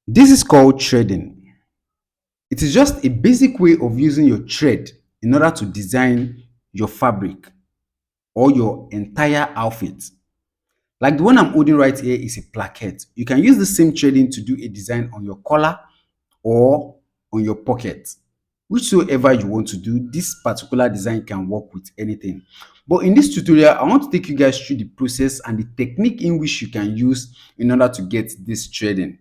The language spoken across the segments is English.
This is called threading. It is just a basic way of using your thread in order to design your fabric or your entire outfit. Like the one I'm holding right here is a placket. You can use the same threading to do a design on your collar or on your pocket. Whichsoever you want to do, this particular design can work with anything. But in this tutorial, I want to take you guys through the process and the technique in which you can use in order to get this threading.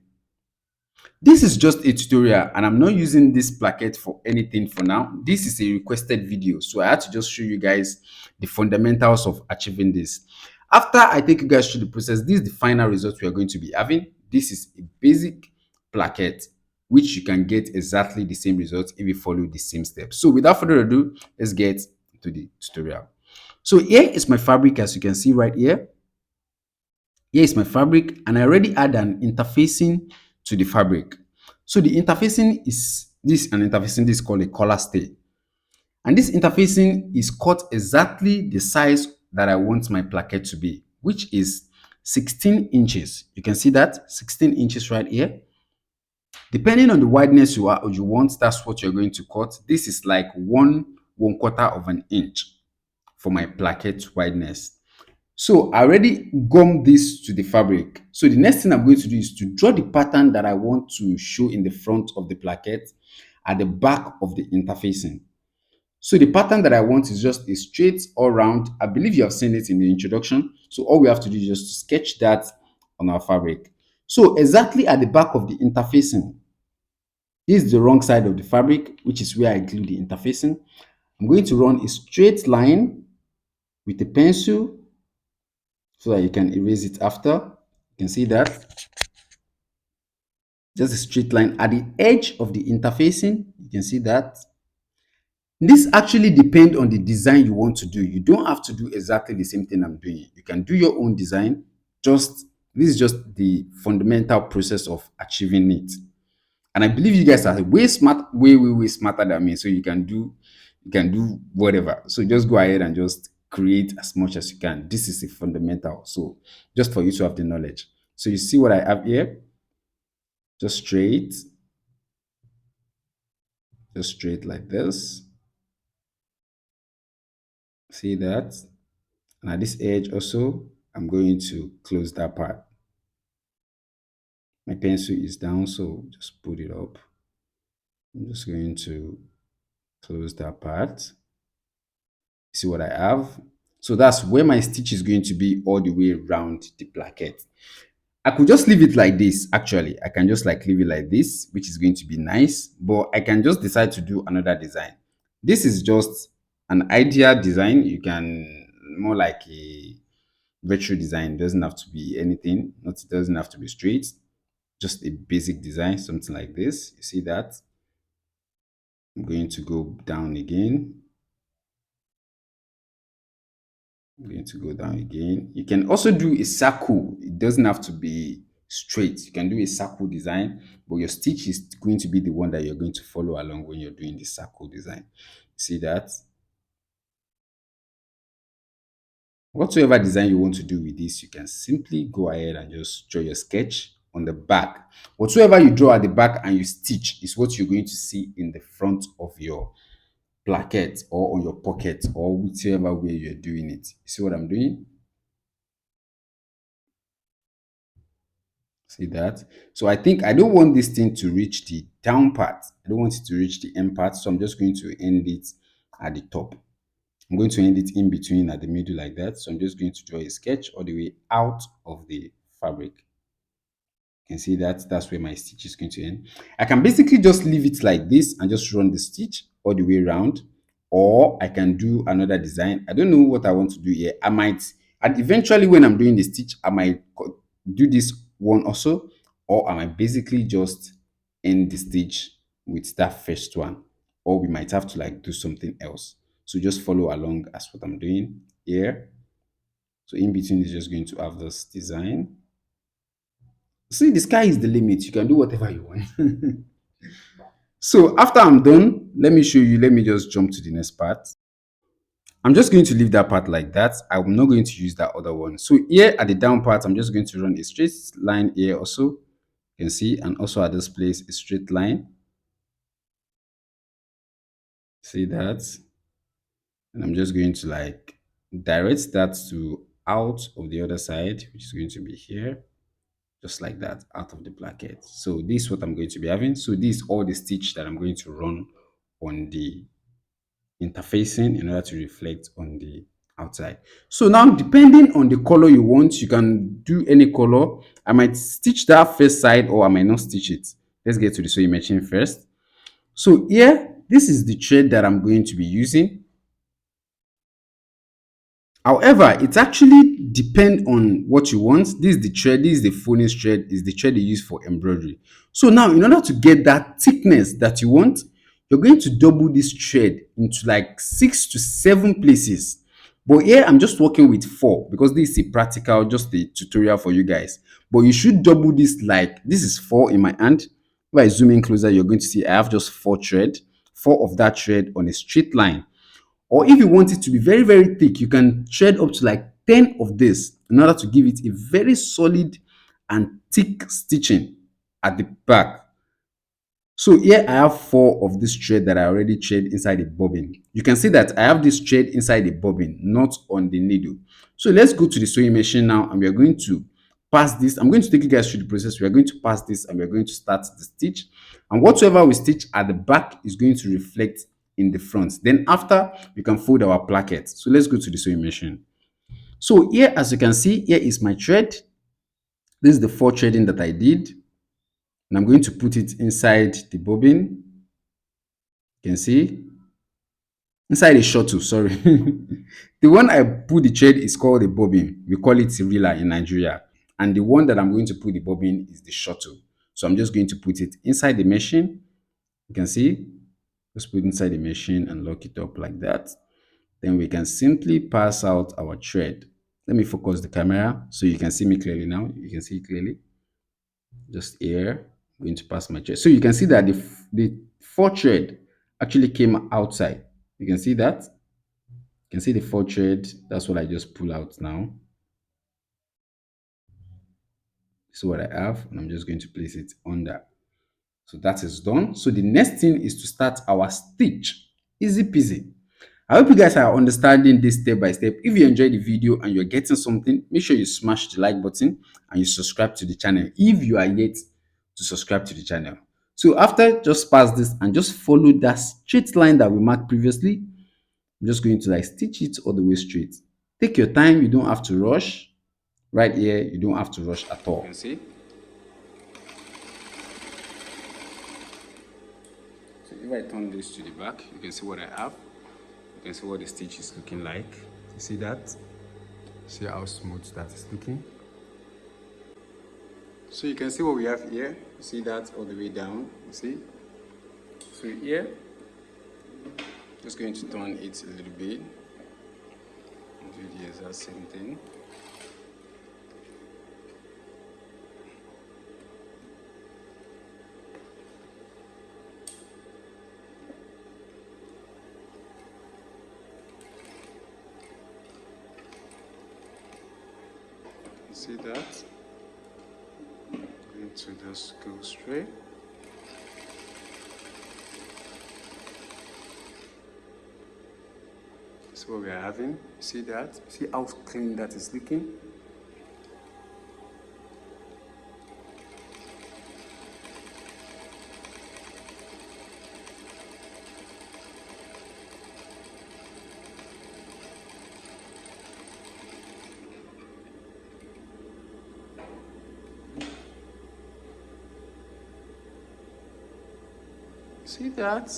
This is just a tutorial and I'm not using this placket for anything for now. This is a requested video, so I had to just show you guys the fundamentals of achieving this. After I take you guys through the process, this is the final result we are going to be having. This is a basic placket which you can get exactly the same results if you follow the same steps. So without further ado, let's get to the tutorial. So here is my fabric, as you can see right here. Here is my fabric and I already add an interfacing to the fabric. So the interfacing is this is called a collar stay. And this interfacing is cut exactly the size that I want my placket to be, which is 16 inches. You can see that 16 inches right here. Depending on the wideness you want, that's what you're going to cut. This is like one quarter of an inch for my placket wideness. So I already gummed this to the fabric. So the next thing I'm going to do is to draw the pattern that I want to show in the front of the placket at the back of the interfacing. So the pattern that I want is just a straight all round. I believe you have seen it in the introduction. So all we have to do is just sketch that on our fabric. So exactly at the back of the interfacing, this is the wrong side of the fabric, which is where I glue the interfacing. I'm going to run a straight line with a pencil so that you can erase it after. You can see that. Just a straight line at the edge of the interfacing. You can see that. This actually depends on the design you want to do. You don't have to do exactly the same thing I'm doing. You can do your own design. Just this is just the fundamental process of achieving it. And I believe you guys are way smart, way smarter than me. So you can do whatever. So just go ahead and just create as much as you can. This is a fundamental. So just for you to have the knowledge. So you see what I have here? Just straight like this. See that? And at this edge also, I'm going to close that part. My pencil is down, so just put it up. I'm just going to close that part. See what I have? So that's where my stitch is going to be all the way around the placket. I could just leave it like this. Actually, I can just like leave it like this, which is going to be nice, but I can just decide to do another design. This is just an idea design. You can more like a virtual design. It doesn't have to be anything. Not it doesn't have to be straight. Just a basic design, something like this. You see that? I'm going to go down again. I'm going to go down again. You can also do a circle. It doesn't have to be straight. You can do a circle design, but your stitch is going to be the one that you're going to follow along when you're doing the circle design. See that? Whatsoever design you want to do with this, you can simply go ahead and just draw your sketch on the back. Whatsoever you draw at the back and you stitch is what you're going to see in the front of your placket or on your pocket or whichever way you're doing it. You see what I'm doing? See that? So I think I don't want this thing to reach the down part. I don't want it to reach the end part. So I'm just going to end it at the top. I'm going to end it in between at the middle like that. So I'm just going to draw a sketch all the way out of the fabric. You can see that that's where my stitch is going to end. I can basically just leave it like this and just run the stitch all the way around, or I can do another design. I don't know what I want to do here. I might, and eventually when I'm doing the stitch, I might do this one also, or I might basically just end the stitch with that first one, or we might have to like do something else. So just follow along as what I'm doing here. So in between is just going to have this design. See, the sky is the limit. You can do whatever you want. So after I'm done, let me show you. Let me just jump to the next part. I'm just going to leave that part like that. I'm not going to use that other one. So here at the down part, I'm just going to run a straight line here also. You can see, and also at this place, a straight line. See that? And I'm just going to like direct that to out of the other side, which is going to be here, just like that, out of the bracket. So this is what I'm going to be having. So this is all the stitch that I'm going to run on the interfacing in order to reflect on the outside. So now, depending on the color you want, you can do any color. I might stitch that first side or I might not stitch it. Let's get to the sewing machine first. So here, this is the thread that I'm going to be using. However, it actually depends on what you want. This is the thread, this is the phonics thread, is the thread they use for embroidery. So now, in order to get that thickness that you want, you're going to double this thread into like 6 to 7 places. But here I'm just working with 4 because this is a practical, just a tutorial for you guys. But you should double this, like this is 4 in my hand. If I zoom in closer, you're going to see I have just 4 thread, 4 of that thread on a straight line. Or if you want it to be very, very thick, you can thread up to like 10 of this in order to give it a very solid and thick stitching at the back. So here I have 4 of this thread that I already thread inside the bobbin. You can see that I have this thread inside the bobbin, not on the needle. So let's go to the sewing machine now, and we are going to pass this. I'm going to take you guys through the process. We are going to pass this and we are going to start the stitch. And whatsoever we stitch at the back is going to reflect in the front. Then after, we can fold our placket. So let's go to the sewing machine. So here, as you can see, here is my thread. This is the 4 threading that I did. And I'm going to put it inside the bobbin. You can see inside the shuttle, sorry. The one I put the thread is called the bobbin. We call it riller in Nigeria. And the one that I'm going to put the bobbin is the shuttle. So I'm just going to put it inside the machine. You can see, just put it inside the machine and lock it up like that. Then we can simply pass out our thread. Let me focus the camera so you can see me clearly now. You can see clearly. Just here, I'm going to pass my thread. So you can see that the 4 thread actually came outside. You can see that. You can see the 4 thread. That's what I just pull out now. This is what I have, and I'm just going to place it under. So that is done. So the next thing is to start our stitch. Easy peasy. I hope you guys are understanding this step by step. If you enjoyed the video and you're getting something, make sure you smash the like button and you subscribe to the channel if you are yet to subscribe to the channel. So after, just pass this and just follow that straight line that we marked previously. I'm just going to like stitch it all the way straight. Take your time, you don't have to rush. Right here, you don't have to rush at all. You can see. So if I turn this to the back, you can see what I have. You can see what the stitch is looking like. You see that? See how smooth that is looking. So you can see what we have here. You see that all the way down. You see? So here, just going to turn it a little bit. Do the exact same thing. See that? Going to just go straight. See what we are having. See that? See how clean that is looking? See that?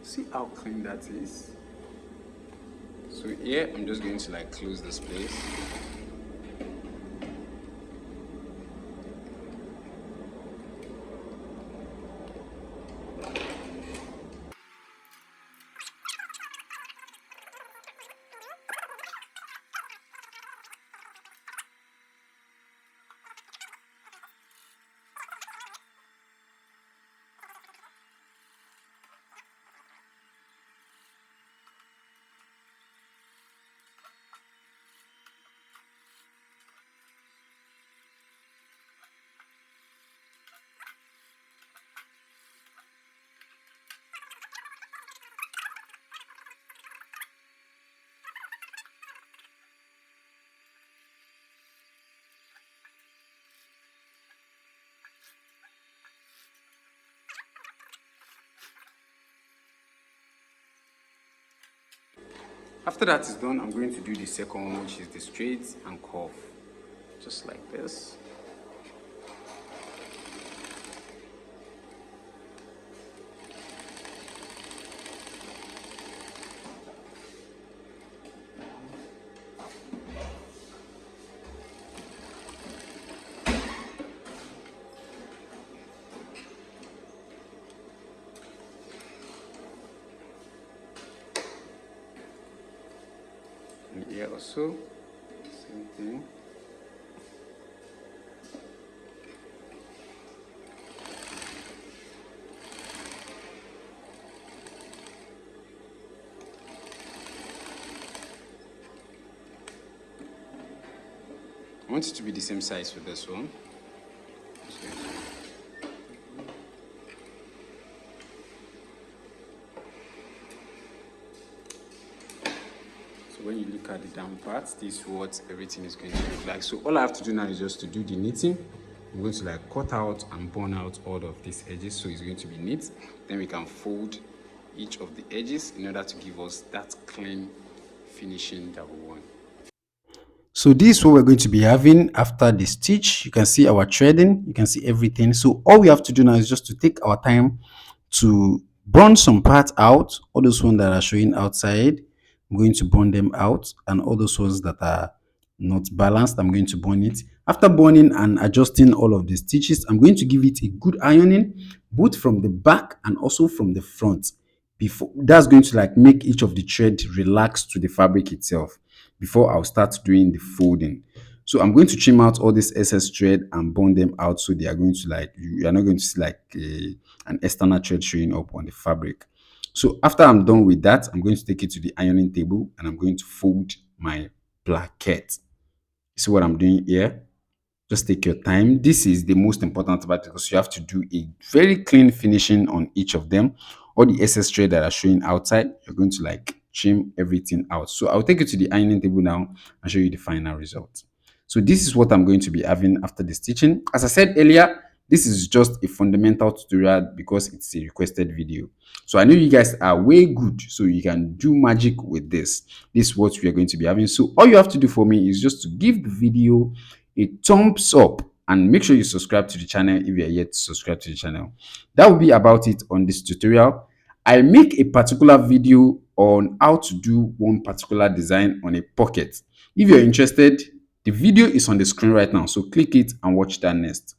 See how clean that is? So here, I'm just going to like close this place. After that is done, I'm going to do the second one, which is the straight and curve. Just like this. And here also, same thing. I want it to be the same size for this one. So when you look at the down part, this is what everything is going to look like. So all I have to do now is just to do the knitting. I'm going to like cut out and burn out all of these edges, so it's going to be neat. Then we can fold each of the edges in order to give us that clean finishing that we want. So this is what we're going to be having after the stitch. You can see our threading, you can see everything. So all we have to do now is just to take our time to burn some parts out. All those ones that are showing outside, I'm going to burn them out, and all those ones that are not balanced, I'm going to burn it. After burning and adjusting all of the stitches, I'm going to give it a good ironing, both from the back and also from the front. Before that's going to like make each of the thread relax to the fabric itself before I'll start doing the folding. So I'm going to trim out all this excess thread and burn them out, so they are going to like, you are not going to see like an external thread showing up on the fabric. So after I'm done with that, I'm going to take it to the ironing table and I'm going to fold my placket. See what I'm doing here? Just take your time. This is the most important part because you have to do a very clean finishing on each of them. All the excess thread that are showing outside, you're going to like trim everything out. So I'll take you to the ironing table now and show you the final result. So this is what I'm going to be having after the stitching. As I said earlier, this is just a fundamental tutorial because it's a requested video. So I know you guys are way good, so you can do magic with this. This is what we are going to be having. So all you have to do for me is just to give the video a thumbs up and make sure you subscribe to the channel if you are yet to subscribe to the channel. That will be about it on this tutorial. I make a particular video on how to do one particular design on a pocket. If you're interested, the video is on the screen right now, so click it and watch that next.